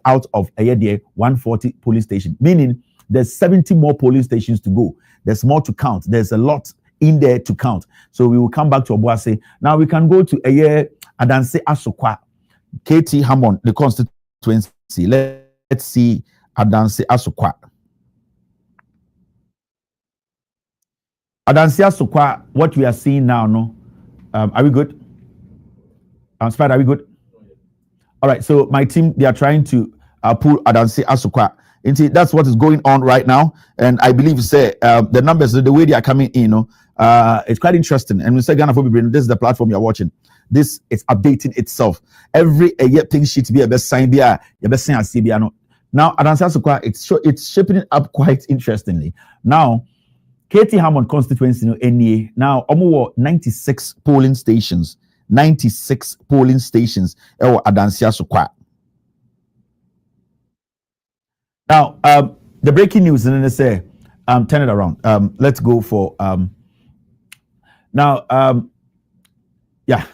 out of a year 140 polling station, meaning there's 70 more polling stations to go. There's more to count. There's a lot in there to count. So we will come back to Obuasi. Now we can go to a year Adanse Asokwa, KT Hammond, the constituency. Let's see Adanse Asokwa. Adanse Asokwa, what we are seeing now, no? Are we good? Spider, are we good? All right, so my team, they are trying to pull Adanse Asokwa. That's what is going on right now. And I believe, the numbers, the way they are coming in, it's quite interesting. And we say Ghana for this is the platform you're watching. This is updating itself. Every year thing sheet be a best sign, be a best sign. Now, Adanse Asokwa, it's shaping it up quite interestingly. Now, KT Hammond constituency, now, almost 96 polling stations. 96 polling stations. Adanse Asokwa. Now, the breaking news, and then they say, turn it around. Let's go for yeah.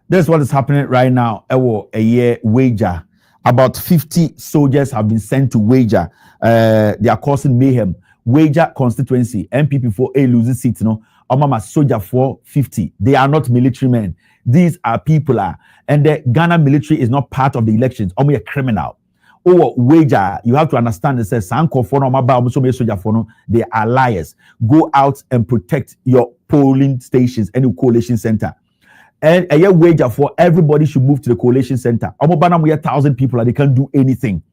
This is what is happening right now. A year wager. About 50 soldiers have been sent to wager. They are causing mayhem. Wager constituency, MPP for a losing seat, Omama soldier for 50. They are not military men. These are people, and the Ghana military is not part of the elections. Only a criminal. Wager, you have to understand. It says they are liars. Go out and protect your polling stations and coalition center. And a year wager for everybody should move to the coalition center. We 1,000 people and they can't do anything.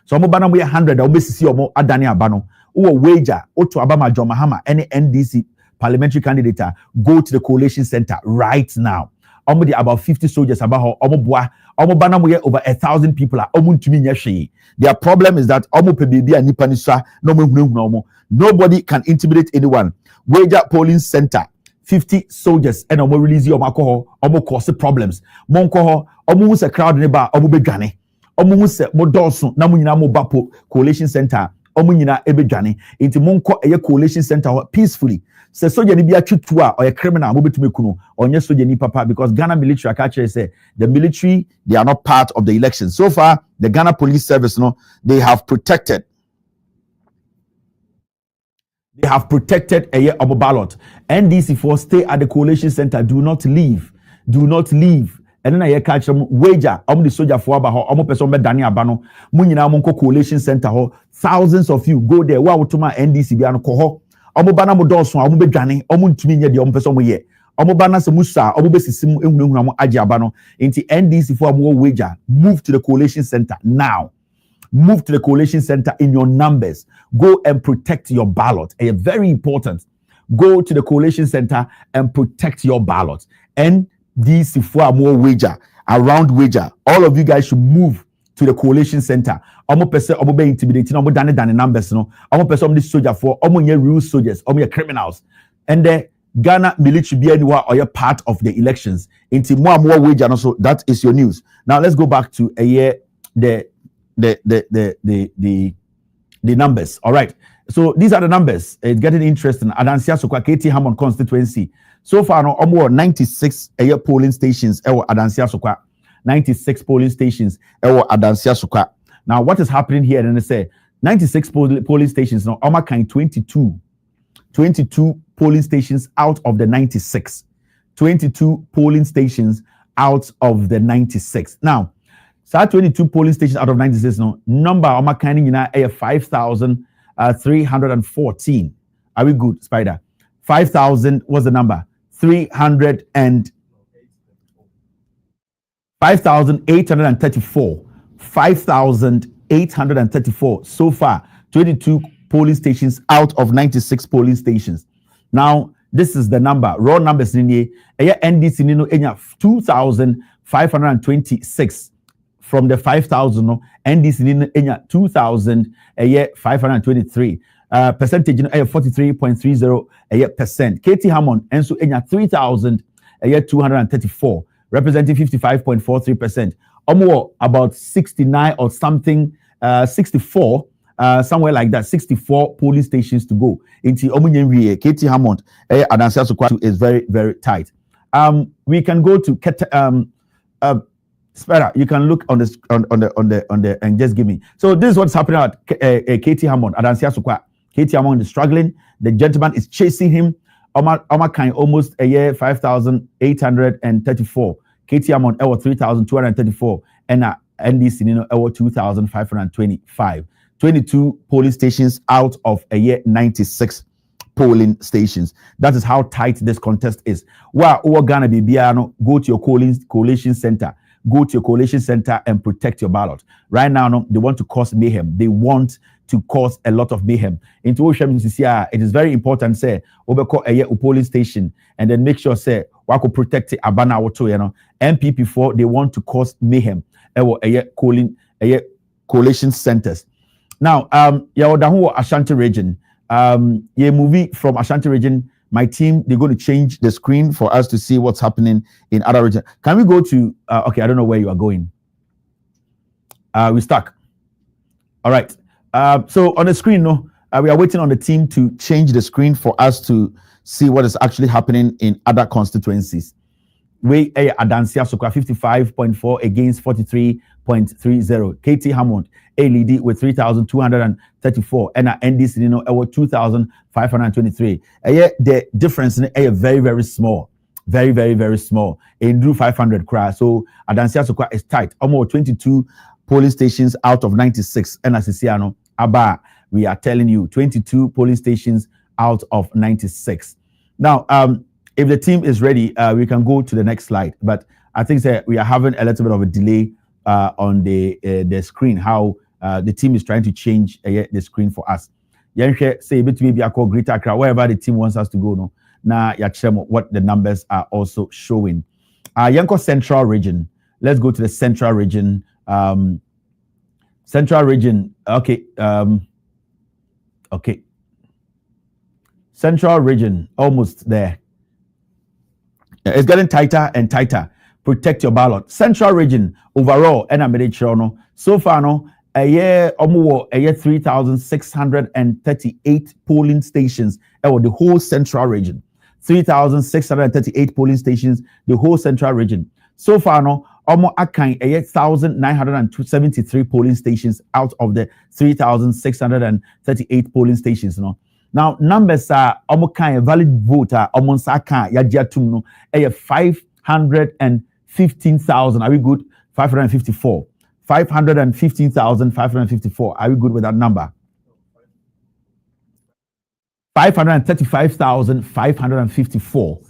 So we 100. Adani Abano. Wager. Oto Abama John Mahama. Any NDC parliamentary candidate go to the coalition center right now. About 50 soldiers about over 1,000 people are their problem is that nobody can intimidate anyone. Wager polling center 50 soldiers and release your alcohol cause problems. Monko almost a crowd neighbor begane almost modosun namunyina mobapo coalition center omunyina ebedwane into monko a coalition center peacefully. Say soldier ni bia twitwa or a criminal mobetumi or nye soldier ni papa because Ghana military actually say the military they are not part of the election. So far the Ghana police service they have protected a year of a ballot. NDC for stay at the coalition center. Do not leave. And then I catch them wager. The soldier for about person Dani Abano. Munina Monko coalition center. Thousands of you go there. Wow, to my NDC be an coho. Bana Modoso, Omu Bedani, Omun Timinia, the person we ye. Bana Samusa, Obesisim, Ajiabano. Into NDC for more wager. Move to the coalition center now. Move to the coalition center in your numbers. Go and protect your ballot. Very important. Go to the coalition center and protect your ballot. And this for more wager, around wager. All of you guys should move to the coalition center. Omo person omo be intimidating, omo dane numbers no. Omo person this soldier for omo nye real soldiers, omo criminals. And the Ghana military be anywhere or part of the elections. Into more wager. So that is your news. Now let's go back to a year the numbers. All right. So these are the numbers. It's getting interesting. Adanse Asokwa KT Hammond constituency. So far, no, almost 96 polling stations. Adanse Asokwa. 96 polling stations. Adanse Asokwa. Now, what is happening here? And they say 96 polling stations. Now, kind 22 polling stations out of the 96. 22 polling stations out of the 96. Now, so 22 polling stations out of 96 number of kind in 5,314. Are we good, Spider? 5,000 was the number. 5,834. 5,834 so far. 22 polling stations out of 96 polling stations. Now, this is the number. Raw numbers in here. NDC 2,526. From the 5,000, NDC in 2,523. Percentage 43.30%. KT Hammond and so 3,234, representing 55.43%. About 69 or something, 64, somewhere like that. 64 polling stations to go. Into KT Hammond Adanse Asokwa is very, very tight. We can go to Spider, you can look on the and just give me. So this is what's happening at KT Hammond. Adansia Sukwa. KT Hammond is struggling. The gentleman is chasing him. Oma kind almost a year 5,834. KT Hammond 3,234. And NDC you know 2,525. 22 polling stations out of a year 96 polling stations. That is how tight this contest is. Well, Ghana Bibiano, go to your coalition center. Go to your coalition center and protect your ballot. Right now, no, they want to cause mayhem. They want to cause a lot of mayhem. Into Ocean, it is very important, say, overcall a polling station and then make sure, say, we could protect it. Abana auto, you know, MPP4, they want to cause mayhem. Coalition centers. Now, Ashanti Region. Movie from Ashanti Region. My team, they're going to change the screen for us to see what's happening in other regions. Can we go to, okay, I don't know where you are going. We're stuck. All right. So on the screen, we are waiting on the team to change the screen for us to see what is actually happening in other constituencies. We Adansia Sokwa 55.4 against 43.30. KT Hammond lead with 3,234 and NDC 2,523. The difference is very, very small. Very, very, very small. In Drew 500 cry. So Adansia Sokwa is tight. Almost 22 polling stations out of 96. And as Sisiano, Aba, we are telling you 22 polling stations out of 96. Now, if the team is ready, we can go to the next slide. But I think that we are having a little bit of a delay on the screen. How the team is trying to change the screen for us. Say maybe I call Greater Accra, wherever the team wants us to go. No, now what the numbers are also showing. Yanko Central Region. Let's go to the Central Region. Central Region. Okay. Okay. Central Region. Almost there. It's getting tighter and tighter. Protect your ballot. Central Region overall, and I'm so far no a year 3,638 polling stations. The whole Central Region, 3,638 polling stations. The whole Central Region. So far no almost 1,973 polling stations out of the 3,638 polling stations. No. Now, numbers are almost kind of valid voter, almost yajiatum, 515,000. Are we good? 554. 515,554. Are we good with that number? 535,554.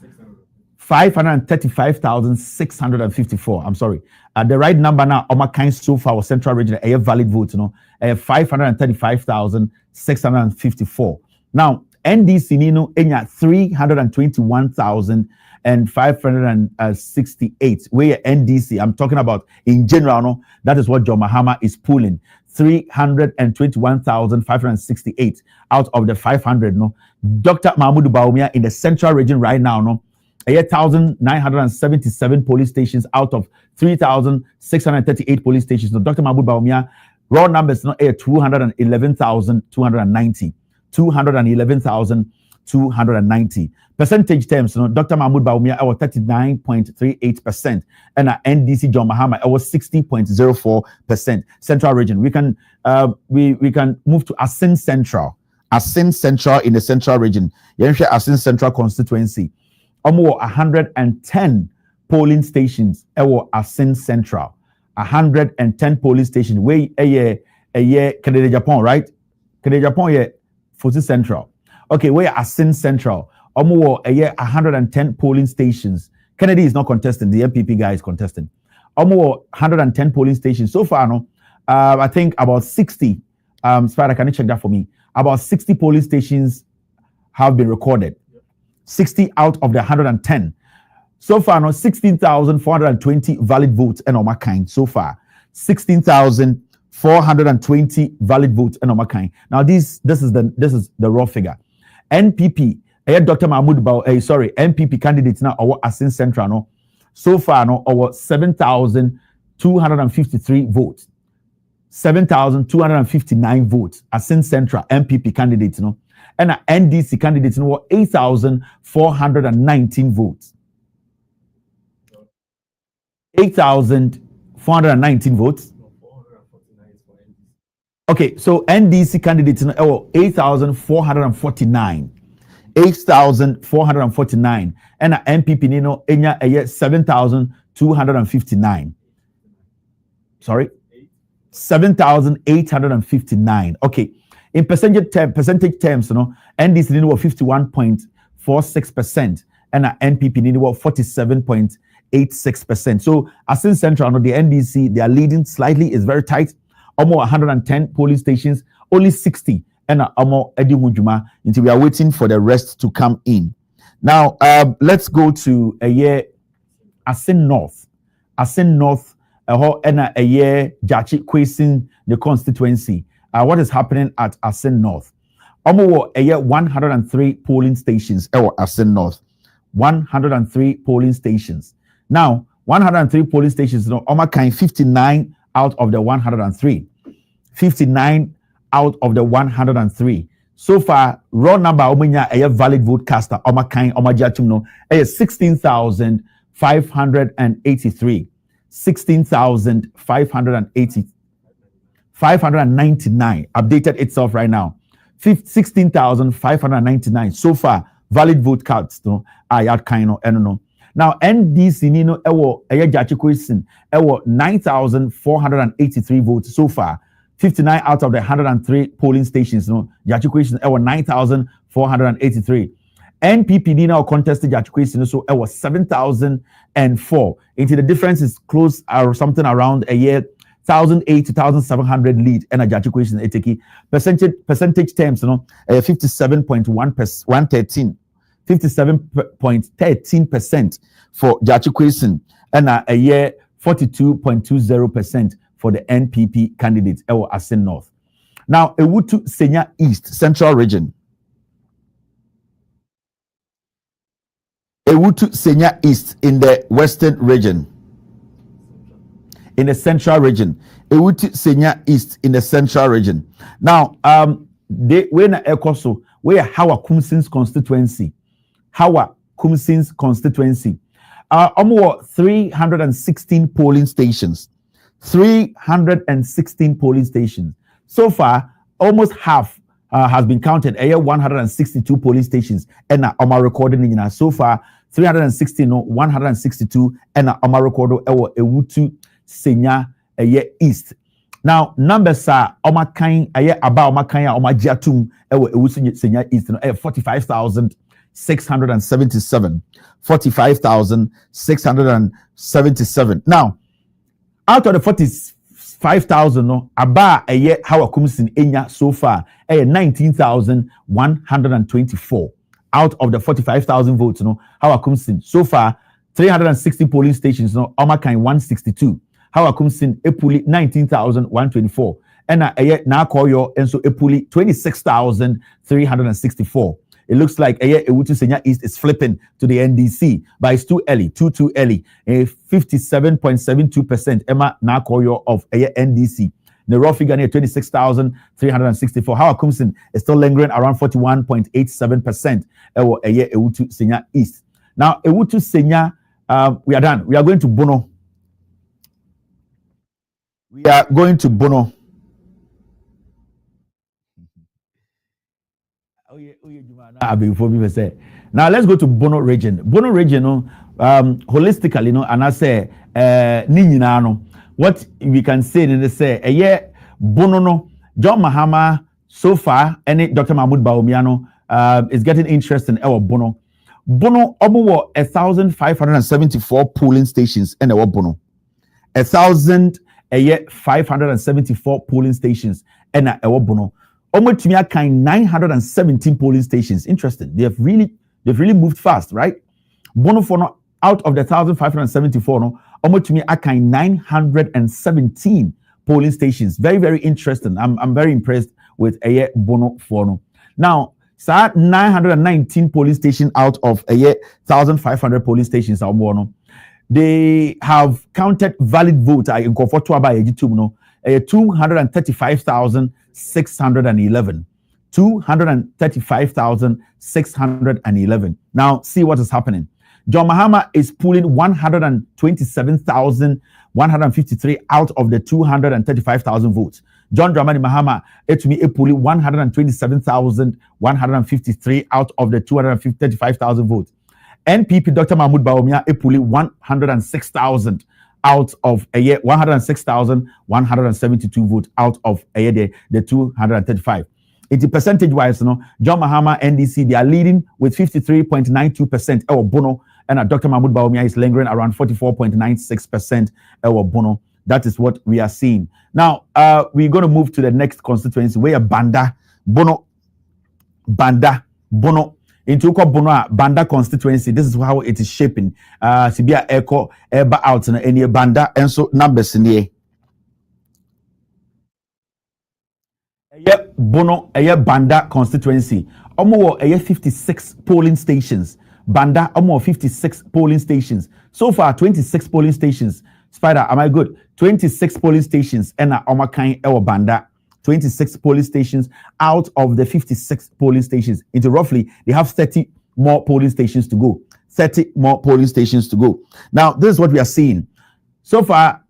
535,654. I'm sorry. The right number now, kind so far was Central Region, a valid vote, 535,654. Now, NDC Nino Enya 321,568. Where NDC, I'm talking about in general, no, that is what John Mahama is pulling. 321,568 out of the 500. No, Dr. Mahmoud Bawumia in the Central Region right now, no, 8,977 police stations out of 3,638 police stations. No, Dr. Mahmoud Bawumia, raw numbers, no, 211,290. 211,290. Percentage terms, Dr. Mahmoud Bawumia was 39.38%, and NDC John Mahama was 60.04%. Central Region. We can move to Asin Central. Asin Central in the Central Region. Asin Central constituency. Almost 110 polling stations. Asin Central. 110 polling stations. Where a year Canada Japan, right? Canada Japan, yeah. Fosi Central. Okay, we're Asin Central. Almost 110 polling stations. Kennedy is not contesting. The MPP guy is contesting. Almost 110 polling stations. So far, no, I think about 60. Spider, can you check that for me? About 60 polling stations have been recorded. 60 out of the 110. So far, no, 16,420 valid votes and all my kind. So far, 16,420 valid votes and all kind. Now this is the raw figure. NPP, Dr. Mahmoud NPP candidates now our Asin Central no. So far no our 7,253 votes. 7,259 votes. Asin Central NPP candidates no. And NDC candidates no 8,419 votes. 8,419 419 votes. Okay, so NDC candidates 8,449. 8,449. And MPP Nino Enya 7,259. Sorry? 7,859. Okay. In percentage terms, NDC Nino 51.46%. And NPP Nino 47.86%. So as in Central, the NDC, they are leading slightly, it's very tight. Almost 110 polling stations, only 60. And almost Eddie Wujuma until we are waiting for the rest to come in. Now, let's go to a year Asin North. Asin North, a year Jachi Kwesin, the constituency. What is happening at Asin North? Almost a year 103 polling stations. Asin North. 103 polling stations. Now, 103 polling stations, kind 59 out of the 103. 59 out of the 103. So far, raw number a valid vote caster kind 16,583. 16,580. 599 updated itself right now. 16,599 so far valid vote cards kind of now NDC Nino ewo jachi question 9,483 votes so far. 59 out of the 103 polling stations jachi question 9,483. NPP Nino contested jachi question so 7,004. Into the difference is close or something around a year 1,008 to 1,700 lead and a jachi question eteki percentage terms 57.113. 57.13% for Jachi Kwesen and a year 42.20% for the NPP candidates Asin North. Now, Ewutu Senya East, Central Region. Ewutu Senya East in the Western Region. In the Central Region. Ewutu Senya East in the Central Region. Now, we na Ekoso, we are Hawa Kumsin's constituency. Hawa Kumsin's constituency. Almost 316 polling stations. 316 polling stations. So far, almost half has been counted. 162 polling stations. And I'm recording in so far 316, 162, and I'm recording Ewutu Senya East. Now, numbers are Omakan, about Omakanya, Omajatum, Ewutu Senya East, 45,677. 45,677. Now, out of the 45,000, about a year, how comes in Enya so far, 19,124. Out of the 45,000 votes, how comes in so far, 360 polling stations, Omakan 162. How comes in Epuli 19,124. And a year now call your and so Epuli 26,364. It looks like Ewutu Senya East is flipping to the NDC, but it's too early, too early. 57.72% Emma Nakoyo of NDC. The raw figure near 26,364. How Kumsin is still lingering around 41.87%. Ewutu Senya East. Now, Ewutu Senya, we are done. We are going to Bono. We are going to Bono. Now let's go to Bono Region. Bono Region, holistically, and I say, what we can say in the say, a year Bono no, John Mahama so far, and Dr. Mahmoud Bawumiano is getting interest in our Bono. Bono, 1,574 polling stations in our Bono. 1,574 polling stations in our Bono. Almost 917 polling stations. Interesting. They've really moved fast, right? Bono for out of the 1,574, almost 917 polling stations. Very, very interesting. I'm very impressed with Bono for. Now, 919 polling stations out of 1,500 polling stations. They have counted valid votes. In Kofotua by 235,611. 235,611. Now, see what is happening. John Mahama is pulling 127,153 out of the 235,000 votes. John Dramani Mahama, to me, pulling 127,153 out of the 235,000 votes. NPP Dr. Mahmoud Bawumia, pulling 106,000 out of a year, 106,172 votes out of a year, the 235. It's percentage wise, John Mahama, NDC, they are leading with 53.92% our Bono, and Dr. Mahmoud Bawumia is lingering around 44.96% our Bono. That is what we are seeing. Now, we're going to move to the next constituency where Banda, Bono, into Bono, Banda constituency. This is how it is shaping. Sibia Echo, Eba out in any Banda, and so numbers in the Bono, Banda constituency. Omo 56 polling stations. Banda, Omo 56 polling stations. So far, 26 polling stations. Spider, am I good? 26 polling stations. And Oma Kain Ewa Banda. 26 polling stations out of the 56 polling stations. Into roughly, they have 30 more polling stations to go. 30 more polling stations to go. Now, this is what we are seeing. So far,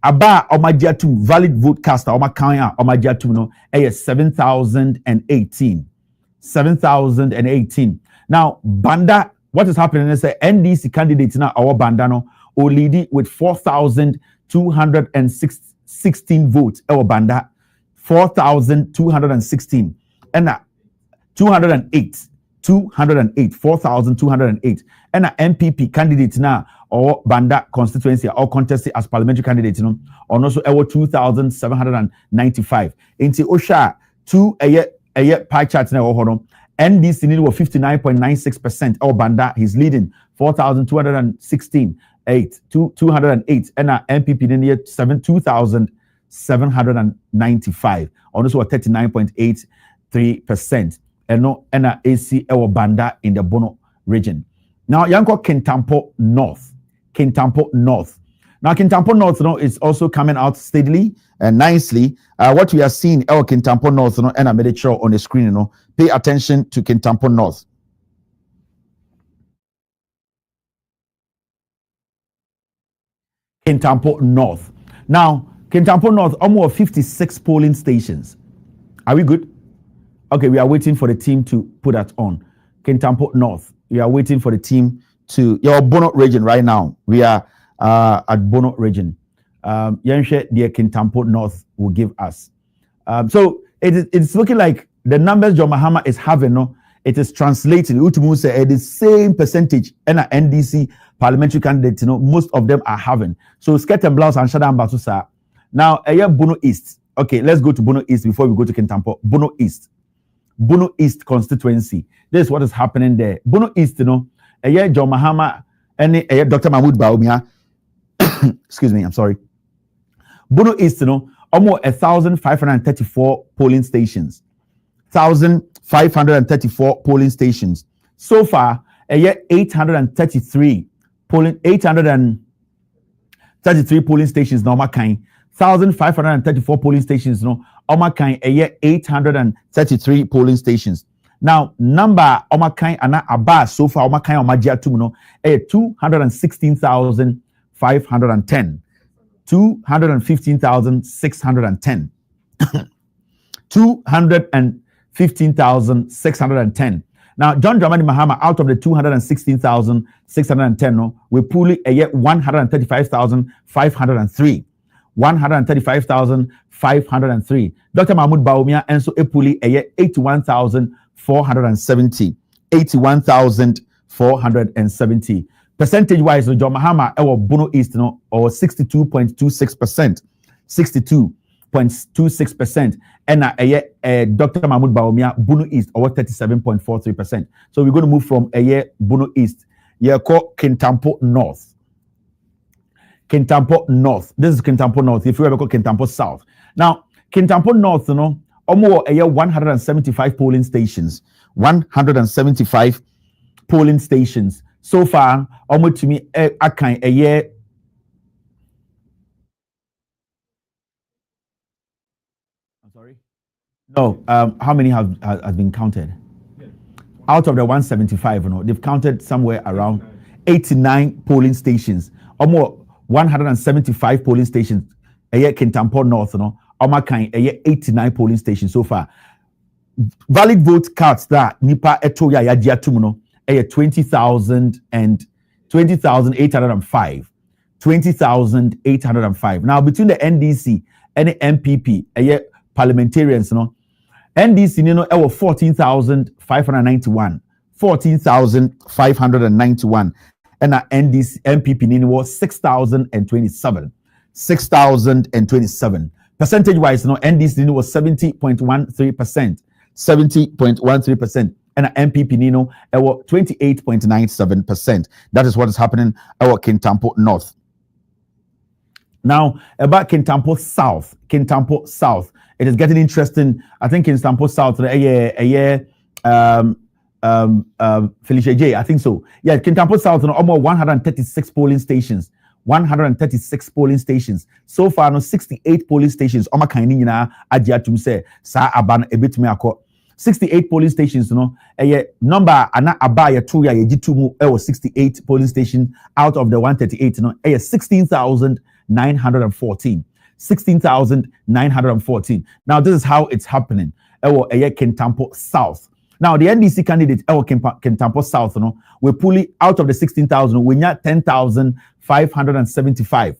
Aba Omajiatu valid vote caster Omakanya Omajiatu no 7,018. 7,018. Now, Banda, what is happening is the NDC candidates now our Banda no or leading with 4,216 votes. Our Banda 4,216 and 208. 4,208 and MPP candidates now or Banda constituency or contested as parliamentary candidates or also 2,795 into Osha 2 a year pie chart now or NDC need 59.96% or Banda he's leading 4,216 208 and MPP need 2,795 also 39.83%. And AC Ewa Banda in the Bono region. Now, Yanko Kintampo North. Now, Kintampo North is also coming out steadily and nicely. What we are seeing, Ewa Kintampo North, and I made it show on the screen, pay attention to Kintampo North. Kintampo North. Now, Kintampo North, almost 56 polling stations. Are we good? Okay, we are waiting for the team to put that on. Kintampo North. We are waiting for the team to your Bono region right now. We are at Bono region. Yanshe, the Kintampo North will give us. So it's looking like the numbers John Mahama is having, it is translating. Utumu say the same percentage and NDC parliamentary candidates, most of them are having. So Skirt and Blouse and Shadam Batusa. Now, Bono East. Okay, let's go to Bono East before we go to Kintampo. Bono East constituency. This is what is happening there. Bono East, John Mahama and Dr. Mahmoud Bawumia. Excuse me, I'm sorry. Bono East, almost 1,534 polling stations. 1,534 polling stations. So far, 833 polling stations. Normal kind. 1,534 polling stations. Omakan 833 polling stations. Now, number Omakan and Abba so far Omakan Omajia Tumuno 216,510. 215,610. 215,610. Now, John Dramani Mahama out of the 216,610, we pull it 135,503. 135,503. Dr. Mahmoud Bawumia and so Epuli 81,470. 81,470. Percentage wise, John Mahama or Bono East or 62.26%. 62.26%. And Dr. Mahmoud Bawumia Bono East or 37.43%. So we're going to move from Bono East. Called Kintampo North. Kintampo North. This is Kintampo North. If you ever call Kintampo South. Now, Kintampo North, almost 175 polling stations. 175 polling stations. So far, almost to me, a year. I'm sorry. No. How many have been counted? Out of the 175, they've counted somewhere around 89 polling stations. Almost 175 polling stations. Kintampo North, no. Omakan 89 polling stations so far. Valid vote cards that nipa etoya ya diatum no 20,805. 20,805. Now between the NDC and the MPP, parliamentarians, no, NDC, you know, 14,591. 14,591. And our NDC, MPP, you know, 6,027. 6,027. Percentage wise, you know, NDC, you know, was 70.13%. 70.13%. And our MPP, you know, 28.97%. That is what is happening our Kintampo North. Now, about Kintampo South. Kintampo South. It is getting interesting. I think Kintampo South, Felicia J, I think so. Yeah, Kintampo South, almost 136 polling stations. 136 polling stations. So far, no 68 polling stations. Oma kaini na adiatum se sa aban ebitumi akọ. 68 polling stations, you know. Number ana abaya two ya yejitumu 68 polling stations out of the 138, you know. 16,914. 16,914. Now, this is how it's happening. Kintampo South. Now, the NDC candidate, Kintampo South, you know, we pull it out of the 16,000, we got 10,575.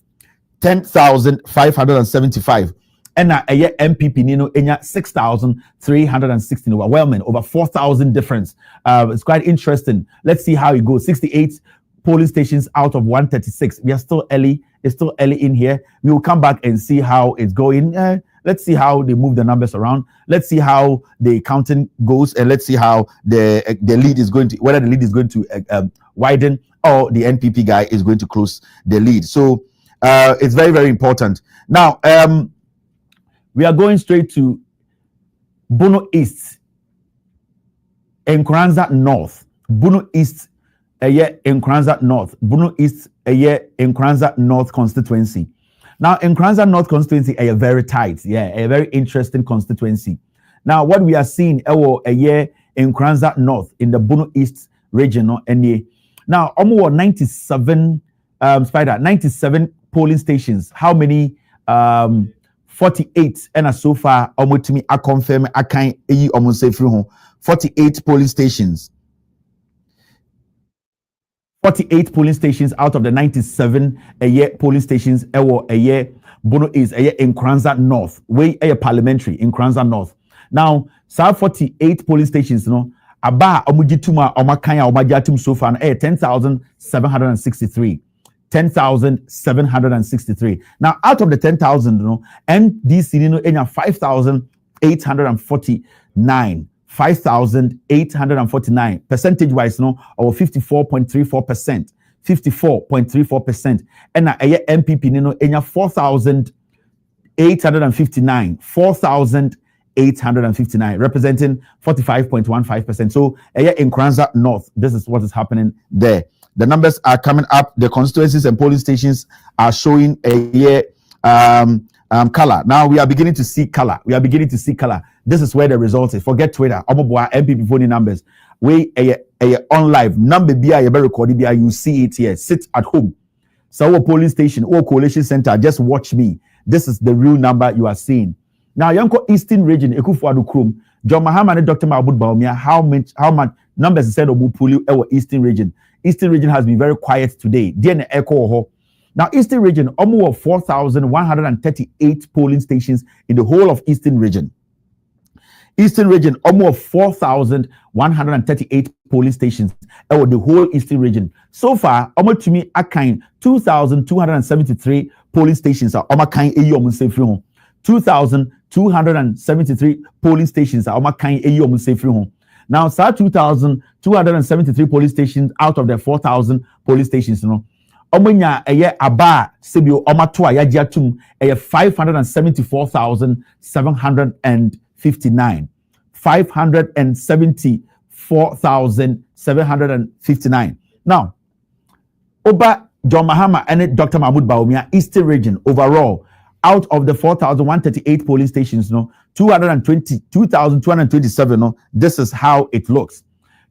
10,575. And MPP, you know, 6,316. Overwhelming, over 4,000 difference. It's quite interesting. Let's see how it goes. 68 polling stations out of 136. We are still early. It's still early in here. We will come back and see how it's going. Let's see how they move the numbers around. Let's see how the counting goes, and let's see how the lead is going to, whether the lead is going to widen or the NPP guy is going to close the lead. So it's very, very important. Now, we are going straight to Bono East, Nkranza North. Bono East, Nkranza North. Bono East, Nkranza North constituency. Now, Nkranza North constituency is very tight, a very interesting constituency. Now, what we are seeing, Nkranza North in the Bono East region, now almost 97 polling stations. How many? 48, and so far, almost to me, I confirm I can't almost say through 48 polling stations. 48 polling stations out of the 97 polling stations Bono is Nkranza North, way parliamentary Nkranza North. Now, 48 polling stations, you know, aba omujituma omakanya omajatum so far 10,763. 10,763. Now, out of the 10,000, you know, NDC, you know, 5,849. 5,849. Percentage-wise, you know, or 54.34%. 54.34%. And MPP, you know, 4,859. 4,859, representing 45.15%. So, in Nkranza North, this is what is happening there. The numbers are coming up. The constituencies and polling stations are showing color. Now we are beginning to see color. We are beginning to see color. This is where the result is. Forget Twitter. MPP voting numbers. We on live number BI recorded BI. You see it here. Sit at home. So polling station or coalition center. Just watch me. This is the real number you are seeing. Now, Yanko Eastern Region, Ekufuadu Krum, John Mahama and Dr. Mahmoud Baumia. How much numbers is said of Bupuli our Eastern Region? Eastern Region has been very quiet today. Now, Eastern Region, almost 4,138 polling stations in the whole of Eastern Region. Eastern Region, almost 4,138 polling stations in the whole Eastern Region. So far, almost to me, 2,273 polling stations are 2,273 polling stations are now, 2,273 police stations out of the 4,000 police stations, you know. Omonya aba sebio omatua yajiatum 574,759. 574,759. Now, Oba John Mahama and Dr. Mahmoud Baumia, Eastern Region overall, out of the 4,138 polling stations, you know, 2,227, no, this is how it looks.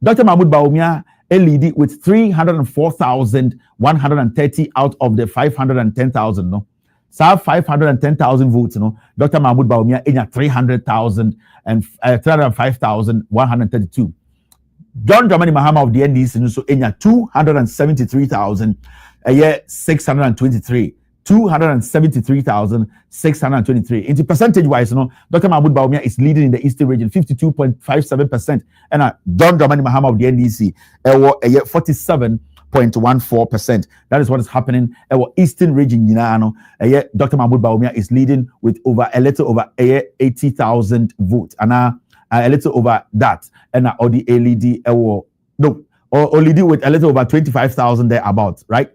Dr. Mahmoud Baumia lead with 304,130 out of the 510,000. No, so 510,000 votes. No, Dr. Mahmoud Bawumia enya 300,000 and 305,132. John Dramani Mahama of the NDC so enya 273,623. 273,623. In percentage wise, Dr. Mahmoud Bawumia is leading in the Eastern region, 52.57%. And John Dramani Mahama of the NDC, 47.14%. That is what is happening. Eastern region, Dr. Mahmoud Bawumia is leading with a little over 80,000 votes. And a little over that. And or the LED, or lead with a little over 25,000 there about, right?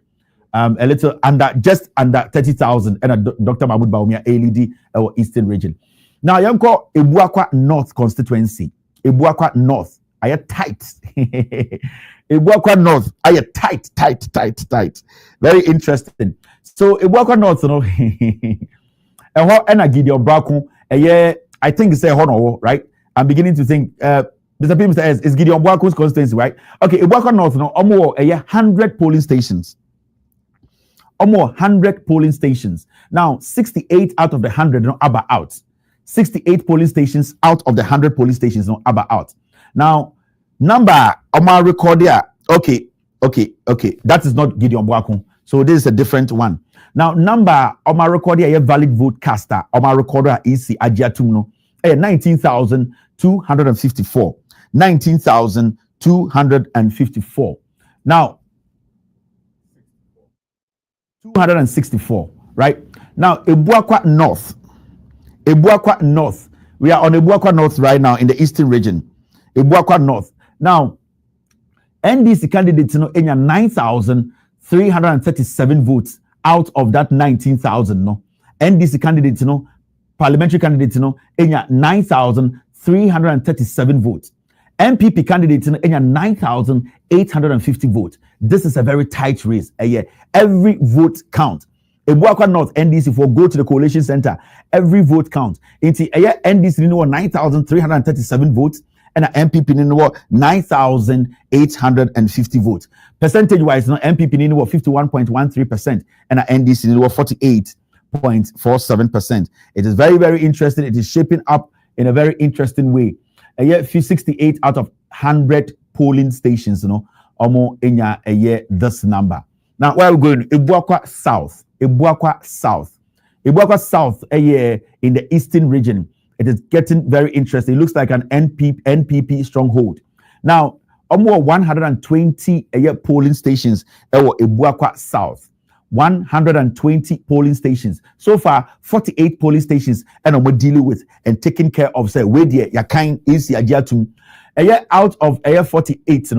A little just under 30,000, and Dr. Mahmoud Bawumia LED or Eastern region. Now, Yanko Ebuakwa North constituency. Ebuakwa North. Are you tight? Ebuakwa North. Are you tight? Very interesting. So Ebuakwa North, and I give you a I think it's a honor, right? I'm beginning to think. Mr. P. Mr. S. is Gideon Bwaku's constituency, right? Okay, Ebuakwa North, 100 polling stations. Almost 100 polling stations. Now, 68 out of the 100 are out. 68 polling stations out of the 100 polling stations are out. Now, number Omar record here. Okay. That is not Gideon Bwaku. So this is a different one. Now, number Omar record here, valid vote caster. Omar recorder is Ajiatumno. 19,254. 19,254. Now, 264, right? Now, Ebuakwa North. We are on Ebuakwa North right now in the Eastern region. Ebuakwa North. Now, NDC candidates, 9,337 votes out of that 19,000. No, NDC candidates, parliamentary candidates, 9,337 votes. MPP candidates, 9,850 votes. This is a very tight race. Every vote count. Ebuakwa North NDC for go to the coalition center. Every vote count. Into NDC 9,337 votes and MPP 9,850 votes. Percentage wise, MPP 51.13% and NDC 48.47%. It is very, very interesting. It is shaping up in a very interesting way. 68 out of 100 polling stations, Omo enya this number. Now, where are we going? Ebuakwa South. Ebuakwa South, in the Eastern region. It is getting very interesting. It looks like an NPP stronghold. Now, almost 120 polling stations Ebuakwa South. 120 polling stations. So far, 48 polling stations and we're dealing with and taking care of say where the yakin is yajiatum. Out of 48,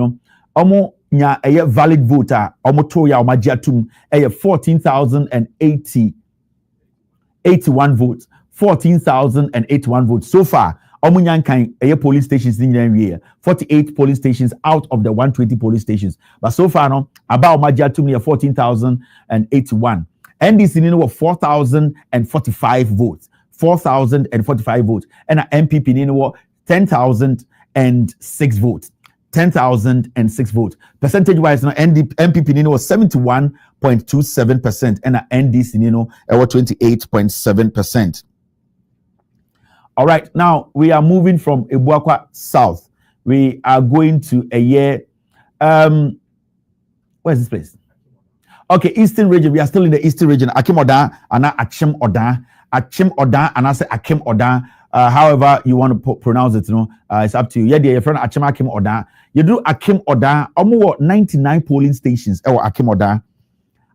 omo nya valid voter, omo toya omajiatum 14,081 votes. 14,081 votes. So far, Omunyankan polling stations in the 48 polling stations out of the 120 polling stations. But so far, about Majatum 14,081. NDC were 4,045 votes. 4,045 votes. And MPP were 10,006 votes. 10,006 votes. Percentage wise, MPP was 71.27% and NDC 28.7%. All right, now we are moving from Ebuakwa South. We are going to where's this place? Okay, Eastern region. We are still in the Eastern region. Akim Oda and Achim Oda. Achim Oda and I say Akim Oda. However you want to pronounce it, it's up to you. Yeah, your friend Achim Akim Oda. You do Akim Oda. Almost 99 polling stations. Akim Oda.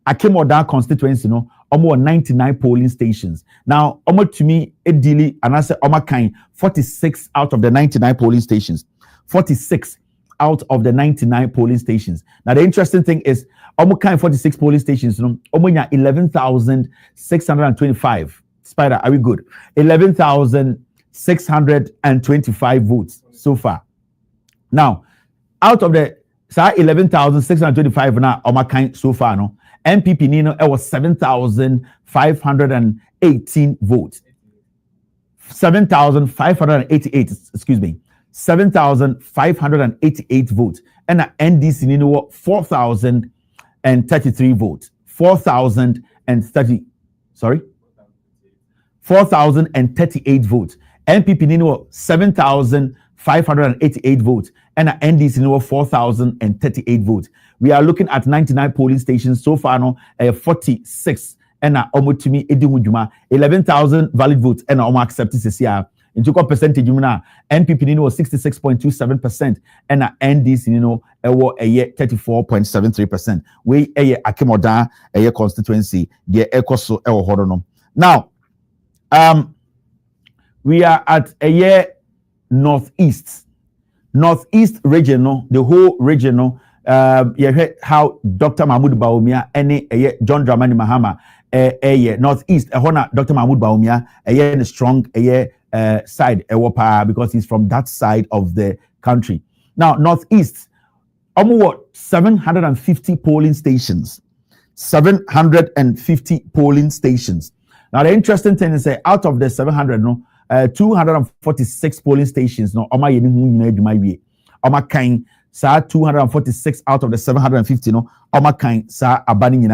Akim Oda constituency, almost 99 polling stations. Now, almost to me, Edili, and I say, kind 46 out of the 99 polling stations. 46 out of the 99 polling stations. Now, the interesting thing is, almost kind 46 polling stations, almost 11,625. Spider, are we good? 11,625 votes so far. Now, out of the 11,625 now, almost kind so far, MPP Nino, it was 7,518 votes. 7,588, excuse me. 7,588 votes. And NDC ni no 4,033 votes. 4,038 votes. NPP ni no 7,588 votes. And NDC ni no 4,038 votes. We are looking at 99 polling stations so far. No, 46 and omotimi edihujuma 11,000 valid votes and accepted this year. Into what percentage you know? NPP ni no 66.27% and NDC ni no a 34.73%. We Akimoda a constituency the ekoso horono. Now, we are at a year Northeast region, no, the whole region, no. You heard how Dr. Mahmoud Bawumia any John Dramani Mahama Northeast Dr. Mahmoud Bawumia a strong side because he's from that side of the country. Now Northeast, almost 750 polling stations. 750 polling stations. Now the interesting thing is that out of the 700, 246 polling stations, Oma kind sa 246 out of the 750, Oma kind sa abani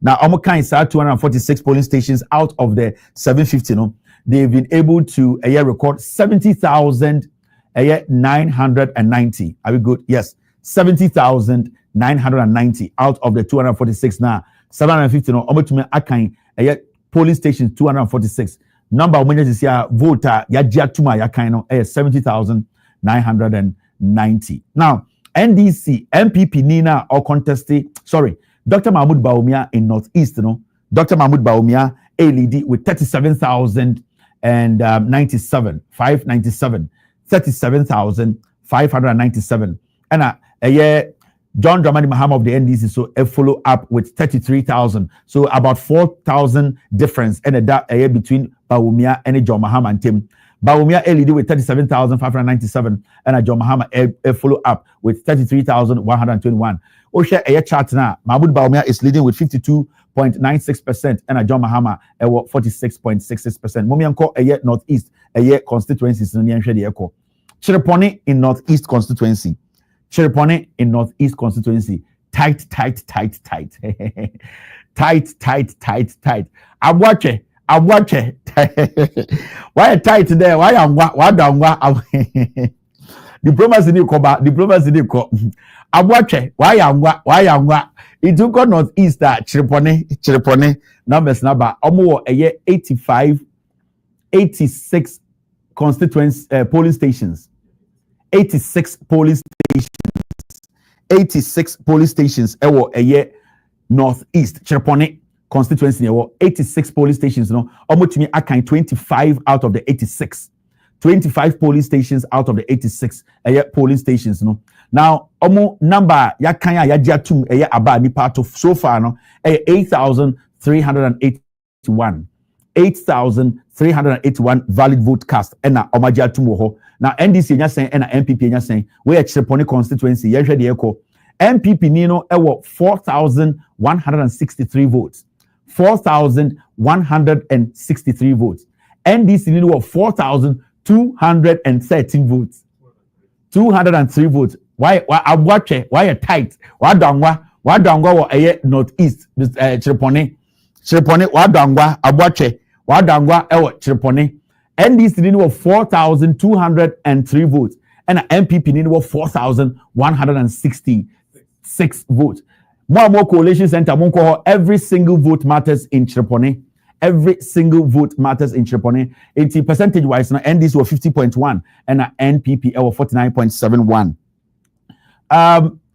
now Oma kind sa 246 polling stations out of the 750, they've been able to record 70,990. Are we good? Yes, 70,990 out of the 246 now. 750 Oma to me akain polling stations 246. Number of is here voter Yajiatuma Yakaino 70,990. Now, NDC, MPP Nina or contested, Dr. Mahmoud Bawumia in Northeast, Dr. Mahmoud Bawumia, a lady with 37,097, 597, 37,597. And a year John Dramani Mahama of the NDC, so a follow up with 33,000. So about 4,000 difference and a year between Bawumia and John Mahama and Tim. Bawumia LED with 37,597 and a John Mahama a follow up with 33,121. Osha a chart now. Mahmoud Bawumia is leading with 52.96% and a John Mahama 46.66%. Momianko a year Northeast a year constituencies in the Echo. Chirepone in Northeast constituency. Chirepone in Northeast constituency. Tight. Tight. I watch it. Why tight there? Why am diplomacy ni ko. I watch it. Why am it took on Northeast that Chirepone numbers number almost a year 86 constituency polling stations. 86 polling stations a year Northeast Chirepone constituency 86 polling stations almost to me I can 25 out of the 86. 25 polling stations out of the 86 a year polling stations now almost number yakanya yajiatum a year aba ni part of so far 8,381 8,381 valid vote cast and na omajiatum now NDC nya saying and MPP nya saying we are Chirepone constituency ye hwe de eko MPP ni no 4,163 votes 4,163 votes NDC ni no 4,213 votes 203 votes why a tight wadangwa wo eye Northeast Chirepone wadangwa abwache wadangwa ewo Chirepone NDC ni no 4,203 votes and MPP ni no 4,166 votes. More coalition center every single vote matters in Chirepone. Every single vote matters in Chirepone. 80 percentage wise now NDC were 50.1 and NPP were 49.71.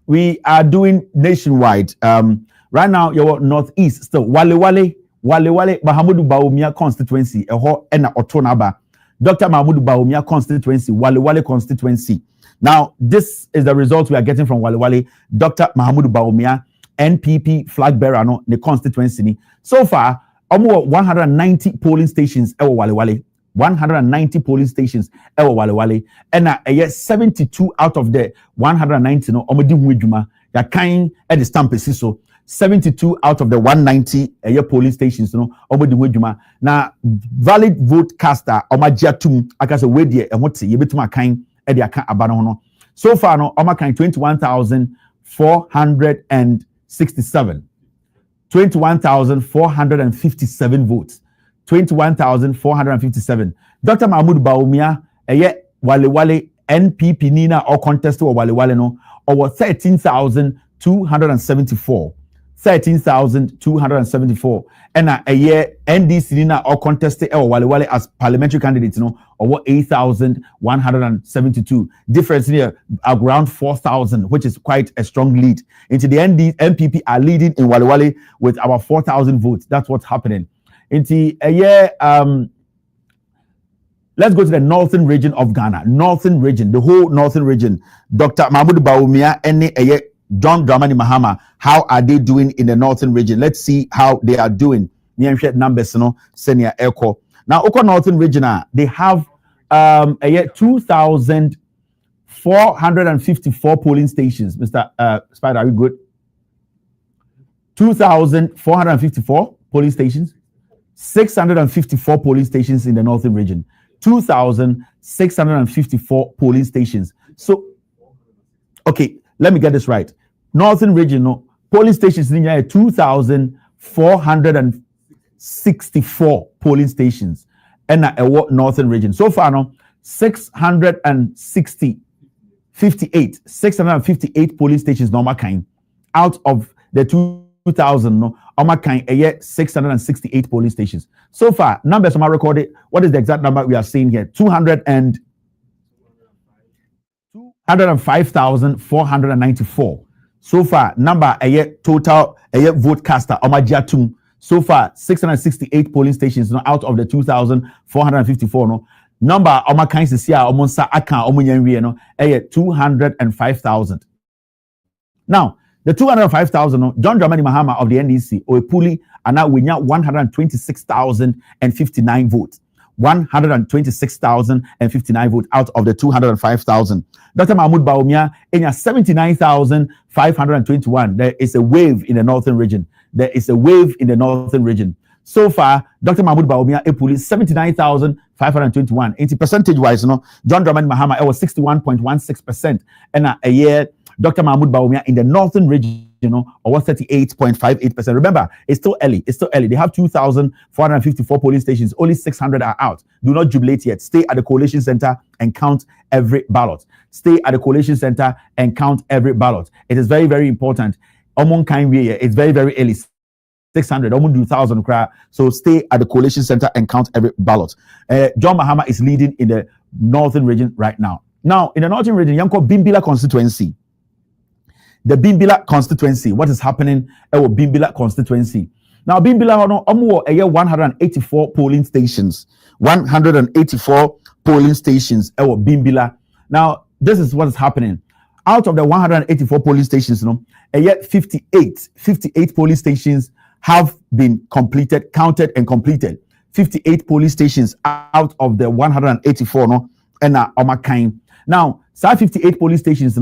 We are doing nationwide. Right now your Northeast still Wale Mahamudu Bawumia constituency and Otonaba. Dr. Mahmoud Bawumia constituency, Wale constituency. Now, this is the result we are getting from Wale. Dr. Mahmoud Bawumia, NPP flag bearer, the constituency. So far, almost 190 polling stations, Wale. 190 polling stations, Wale. And 72 out of the 190, Omodi Mwijuma, ya kind at the stamp so 72 out of the 190 polling stations, Omodi Mwijuma. Now, valid vote caster, Omajiatum, akase wedie, and what's ye betuma kind e de aka aba no no. So far no omakan 21,467. 21,457 votes. 21,457. Dr. Mahmoud Bawumia, Wale NPP Nina or contest or Wale no, or 13,274. 13,274. And a year NDC Nina or contest or Wale as parliamentary candidates, no, or 8,172. Difference here around 4,000, which is quite a strong lead. Into the NPP are leading in Wale with about 4,000 votes. That's what's happening. Into a year, let's go to the northern region of Ghana. Northern region, the whole northern region. Dr. Mahmoud Bawumia and John Dramani Mahama, how are they doing in the northern region? Let's see how they are doing. Numbers, senior echo. Now, Oko Northern Region, they have 2,454 polling stations. Mr. Spider, are you good? 2,454 polling stations. 654 polling stations in the northern region. 2,654 polling stations. So, okay, let me get this right. Northern region, polling stations in 2,464 polling stations. And northern region. So far, 658 polling stations, normal kind. Out of the 2,000, normal kind, 668 polling stations. So far, numbers are recorded. What is the exact number we are seeing here? 205,494. So far, number total vote caster omajiatum. So far, 668 polling stations out of the 2,454. Number oma kinds is here omonsa aka omunyanwie 205,000. Now, the 205,000, John Dramani Mahama of the NDC or Puli and now we now 126,059 votes. 126,059 votes out of the 205,000. Dr. Mahmoud Bawumia in 79,521. There is a wave in the northern region. There is a wave in the northern region. So far, Dr. Mahmoud Bawumia Epuli 79,521. In percentage wise, John Dramani Mahama it was 61.16%. And a year, Dr. Mahmoud Bawumia in the northern region, or 38.58%. Remember, it's still early. It's still early. They have 2,454 polling stations. Only 600 are out. Do not jubilate yet. Stay at the coalition center and count every ballot. Stay at the coalition center and count every ballot. It is very, very important. It's very, very early. 600, almost 2,000 crowd. So stay at the coalition center and count every ballot. John Mahama is leading in the northern region right now. Now, in the northern region, Yanko Bimbila constituency. The Bimbila constituency, what is happening at Bimbila constituency? Now, Bimbila, 184 polling stations. 184 polling stations at Bimbila. Now, this is what is happening. Out of the 184 polling stations, 58 polling stations have been completed, counted and completed. 58 polling stations out of the 184, Now, 58 polling stations,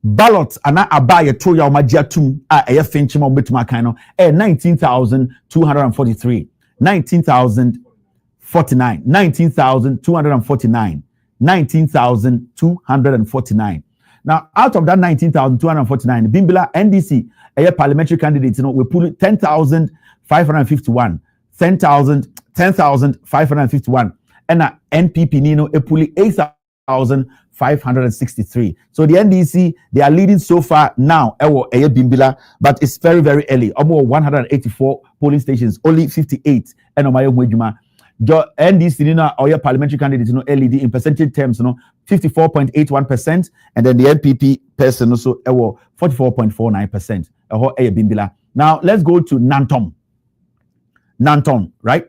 ballots ana abaya to ya omajiatum finchima obetuma kan no 19,243 19,049 19,249 19,249. Now out of that 19,249 Bimbila NDC parliamentary candidates we put 10,551 10,551 and NPP Nino puli 8,563. So the NDC, they are leading so far now, Bimbila, but it's very, very early. Almost 184 polling stations, only 58. And NDC, or parliamentary candidates, LED in percentage terms, 54.81%. And then the NPP person also, 44.49%. Bimbila. Now, let's go to Nanton. Nanton, right?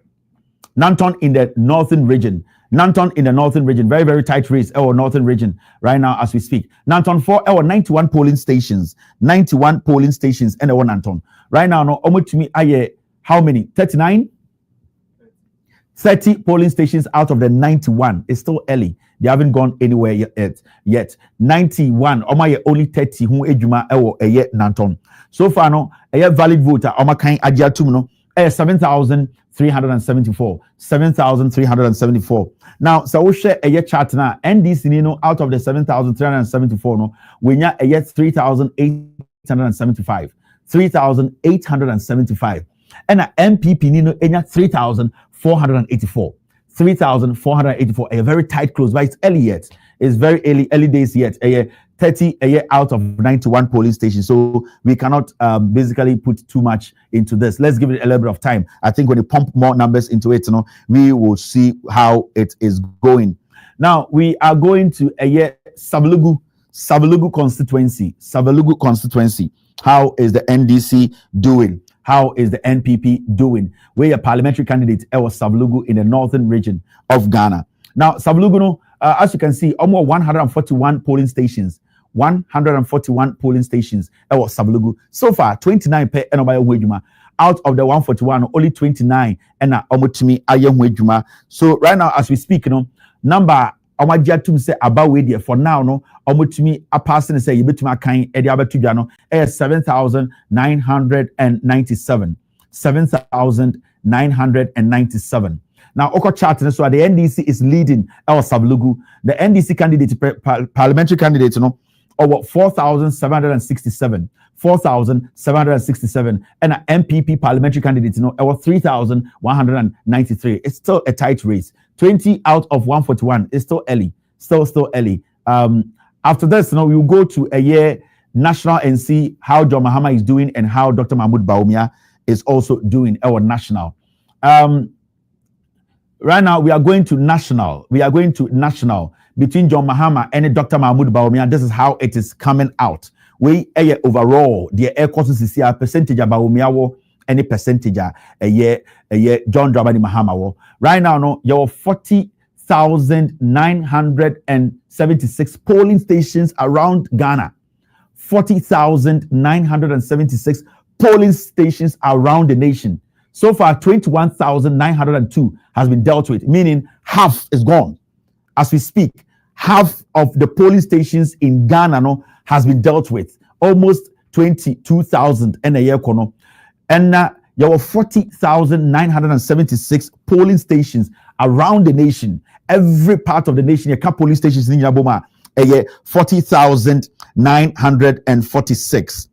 Nanton in the northern region. Nanton in the northern region, very, very tight race, our northern region right now as we speak. Nanton 4, our 91 polling stations, 91 polling stations, and our Nanton. Right now, almost to me, how many? 39? 30 polling stations out of the 91. It's still early. They haven't gone anywhere yet. 91. Only 30 who ejuma Nanton. So far, no, valid voter, 7,3 7,374. 7,374. Now, so we share a year chart now. NDC, out of the 7,374, no, we nya a year 3,875. 3,875. And a MPP, enya 3,484. 3,484. A very tight close, but it's early yet. It's very early days yet. A year 30 a year out of 91 polling stations. So we cannot basically put too much into this. Let's give it a little bit of time. I think when you pump more numbers into it, we will see how it is going. Now we are going to a year Sablugu constituency. Sablugu constituency. How is the NDC doing? How is the NPP doing? We're a parliamentary candidate, Sablugu, in the northern region of Ghana. Now, Sablugu, as you can see, almost 141 polling stations. 141 polling stations. Sablugu. So far, 29 per Enoba. Out of the 141, only 29 and Omotimi Ayem. So right now, as we speak, number Omajatum say about with you for now, Omotimi a person say you betuma kind Ediabatujano 7,997. 7,997. Now, Oko chart, so the NDC is leading our Sablugu. The NDC candidate, parliamentary candidate, over 4,767. 4,767. And an MPP parliamentary candidate, over 3,193. It's still a tight race. 20 out of 141. It's still early. Still early. After this, we will go to a year national and see how John Mahama is doing and how Dr. Mahmoud Bawumia is also doing our national. Right now, we are going to national. Between John Mahama and Dr. Mahmoud Bawumia. This is how it is coming out. We overall the air courses is here percentage of Bawumia any percentage a year John Dramani Mahama. Right now, your 40,976 polling stations around Ghana. 40,976 polling stations around the nation. So far, 21,902 has been dealt with, meaning half is gone. As we speak, half of the polling stations in Ghana has been dealt with. Almost 22,000 in a year. And there were 40,976 polling stations around the nation. Every part of the nation, a couple polling stations in Yaboma, 40,946.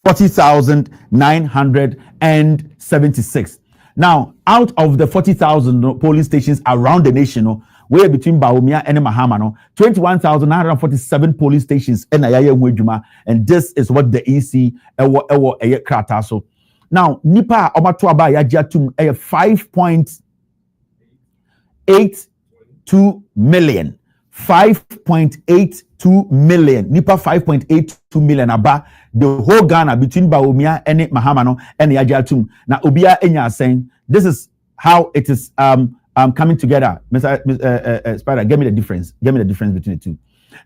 40,976. Now, out of the 40,000 polling stations around the nation, we're between Bawumia and Mahama, 21,947 polling stations in Ayaya Mwejuma, and this is what the EC krataso. Now, Nipa Omatuaba Yajatum 5.82 million. 5.82 million. Nipa 5.82 million aba the whole Ghana between Bawumia and Mahama and Yajatum. Now Obia Enya saying this is how it is coming together. Mr. Spider, give me the difference. Give me the difference between the two.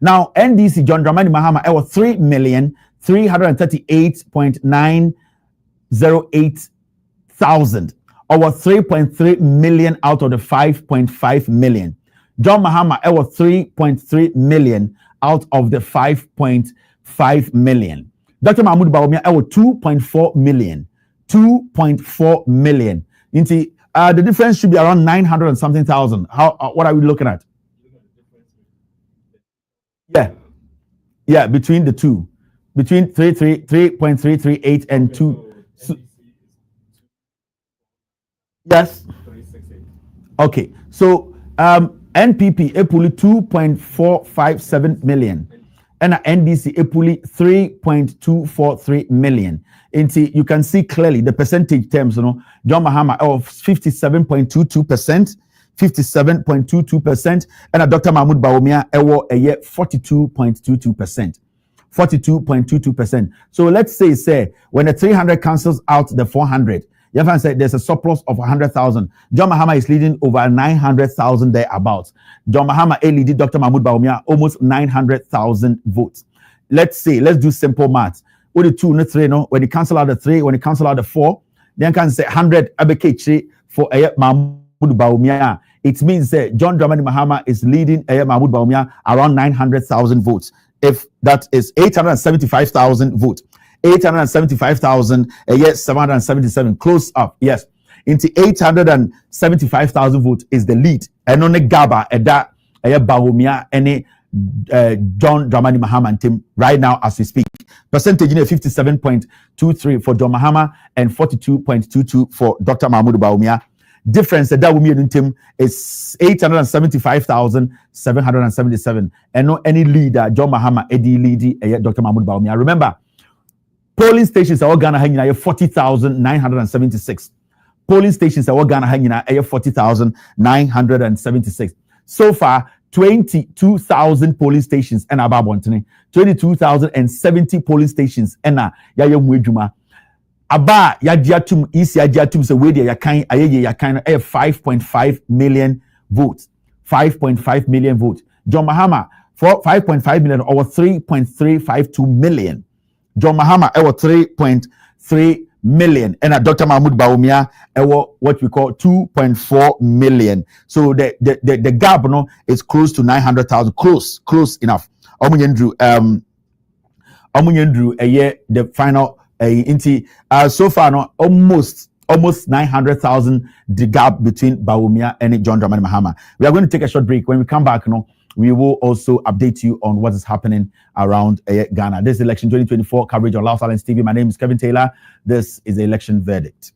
Now NDC John Dramani Mahama was 3,338,908,000 or 3.3 million out of the 5.5 million. John Mahama was 3.3 million out of the 5.5 million. Dr. Mahmoud Bawumia was 2.4 million. 2.4 million. The difference should be around 900 and something thousand. What are we looking at? Yeah, between the two. Between 3.338 and 2. Yes. Okay. So NPP Epuli 2.457 million and NDC Epuli 3.243 million. You can see clearly the percentage terms, John Mahama of 57.22%, 57.22%, and Dr. Mahmoud Bawumia a year 42.22%. 42.22%. So let's say when the 300 cancels out the 400, you have said there's a surplus of 100,000. John Mahama is leading over 900,000 thereabouts. John Mahama leading Dr. Mahmoud Bawumia almost 900,000 votes. Let's do simple maths. With the 2 and the 3, when you cancel out the 3, when you cancel out the 4, then can say 100 abeke for Mahmoud Bawumia. It means that John Dramani Mahama is leading Mahmoud Bawumia around 900,000 votes. If that is 875,000 votes. 875,000 777 close up. Yes, into 875,000 votes is the lead. And on the Gaba Eda Bahomia any John Dramani Mahama team right now as we speak. Percentage in 57.23 for John Mahama and 42.22 for Dr. Mahmoud Bawumia. Difference that will mean team is 875,777. And no any leader John Mahama Eddie Leady Dr. Mahmoud Bawumia. Remember, polling stations are Ghana hanging 40,976. Polling stations are Ghana hanging 40,976. So far, 22,000 polling stations and about 22,070 polling stations and yaya mujuma aba yajiatum isi yajiatum so we dey yakan ayeye yakan 5.5 million votes. 5.5 million votes. John Mahama for 5.5 million or 3.352 million. John Mahama ewo 3.3 million and Dr. Mahmoud Bawumia ewo what we call 2.4 million. So the gap no is close to 900,000. Close enough. Omunyendru the final so far no almost 900,000 the gap between Bawumia and John Dramani Mahama. We are going to take a short break. When we come back we will also update you on what is happening around Ghana. This is election 2024 coverage on Loud Silence TV. My name is Kevin Taylor. This is the election verdict.